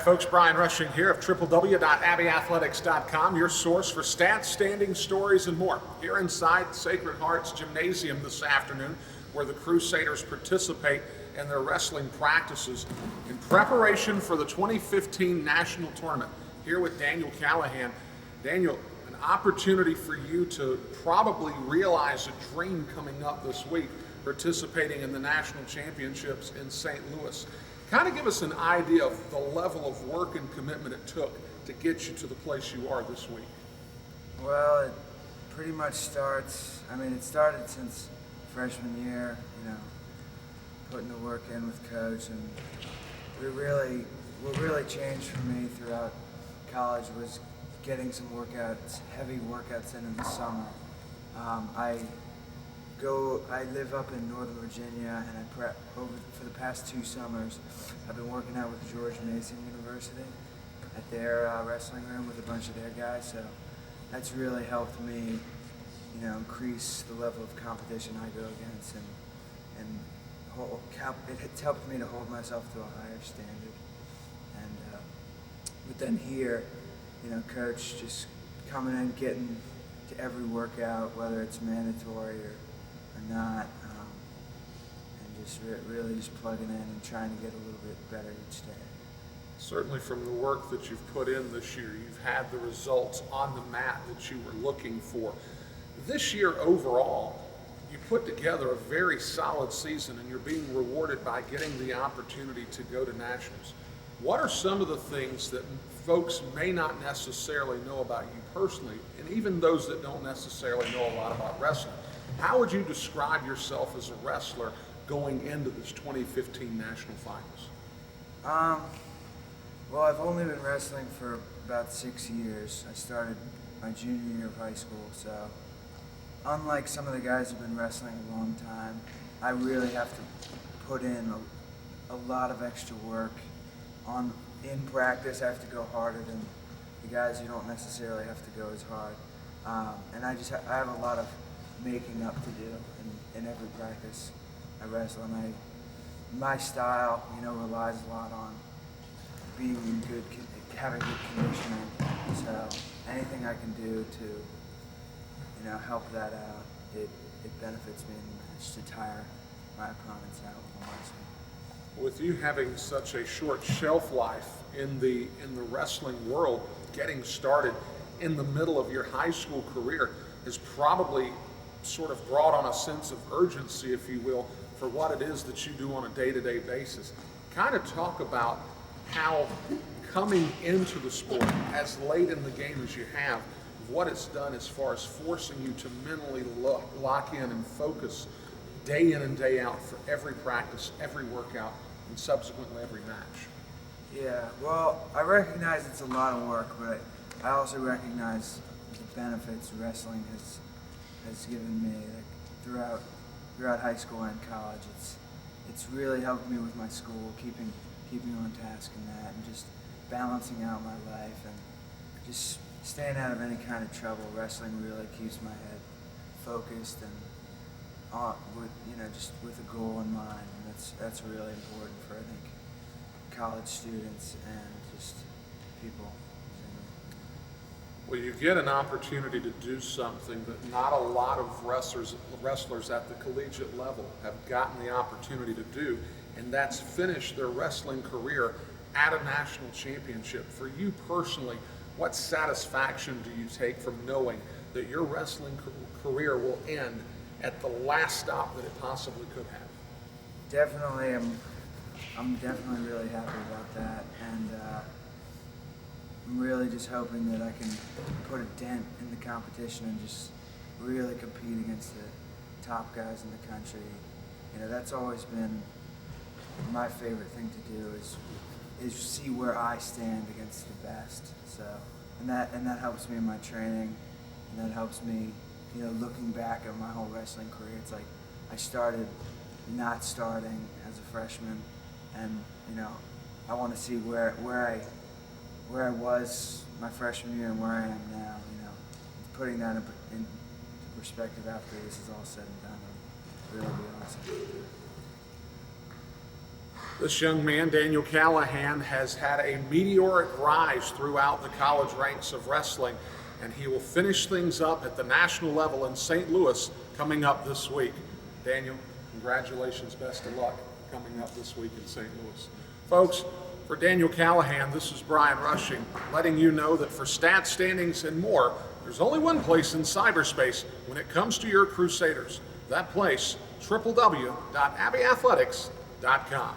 folks, Brian Rushing here of www.abbeyathletics.com, your source for stats, standings, stories, and more. Here inside Sacred Heart's Gymnasium this afternoon, where the Crusaders participate in their wrestling practices in preparation for the 2015 National Tournament. Here with Daniel Callahan. Daniel, an opportunity for you to probably realize a dream coming up this week, participating in the National Championships in St. Louis. Kind of give us an idea of the level of work and commitment it took to get you to the place you are this week. Well, it pretty much starts, it started since freshman year, putting the work in with coach, and what really changed for me throughout college was getting some workouts, heavy workouts in the summer. I live up in Northern Virginia, and I prep for the past 2 summers. I've been working out with George Mason University at their wrestling room with a bunch of their guys, so that's really helped me, increase the level of competition I go against, it's helped me to hold myself to a higher standard. But then here, coach just coming in, getting to every workout, whether it's mandatory or not, and just really just plugging in and trying to get a little bit better each day. Certainly from the work that you've put in this year, you've had the results on the mat that you were looking for. This year overall, you put together a very solid season, and you're being rewarded by getting the opportunity to go to nationals. What are some of the things that folks may not necessarily know about you personally, and even those that don't necessarily know a lot about wrestling? How would you describe yourself as a wrestler going into this 2015 National Finals? Well, I've only been wrestling for about 6 years. I started my junior year of high school, so unlike some of the guys who've been wrestling a long time, I really have to put in a lot of extra work. In practice, I have to go harder than the guys who don't necessarily have to go as hard. And I have a lot of making up to do in every practice I wrestle. And my style, relies a lot on being in having good conditioning. So anything I can do to, help that out, it benefits me in the match to tire my opponents out with my wrestling. With you having such a short shelf life in the wrestling world, getting started in the middle of your high school career has probably sort of brought on a sense of urgency, if you will, for what it is that you do on a day-to-day basis. Kind of talk about how coming into the sport as late in the game as you have, what it's done as far as forcing you to mentally lock in and focus day in and day out for every practice, every workout, and subsequently every match. Yeah, well, I recognize it's a lot of work, but I also recognize the benefits wrestling has given me throughout high school and college. It's really helped me with my school, keeping on task in that, and just balancing out my life and just staying out of any kind of trouble. Wrestling really keeps my head focused and just with a goal in mind, and that's really important for, I think, college students and just people. Well, you get an opportunity to do something that not a lot of wrestlers at the collegiate level have gotten the opportunity to do, and that's finish their wrestling career at a national championship. For you personally, what satisfaction do you take from knowing that your wrestling career will end at the last stop that it possibly could have? Definitely, I'm definitely really happy about that, and I'm really just hoping that I can put a dent in the competition and just really compete against the top guys in the country. That's always been my favorite thing to do is see where I stand against the best. So, and that helps me in my training, and that helps me, looking back at my whole wrestling career. It's like I started not starting as a freshman, and I want to see where I was my freshman year and where I am now. Putting that in perspective after this is all said and done, it'll really be awesome. This young man, Daniel Callahan, has had a meteoric rise throughout the college ranks of wrestling, and he will finish things up at the national level in St. Louis coming up this week. Daniel, congratulations, best of luck coming up this week in St. Louis. Folks, for Daniel Callahan, this is Brian Rushing, letting you know that for stats, standings, and more, there's only one place in cyberspace when it comes to your Crusaders. That place, www.abbeyathletics.com.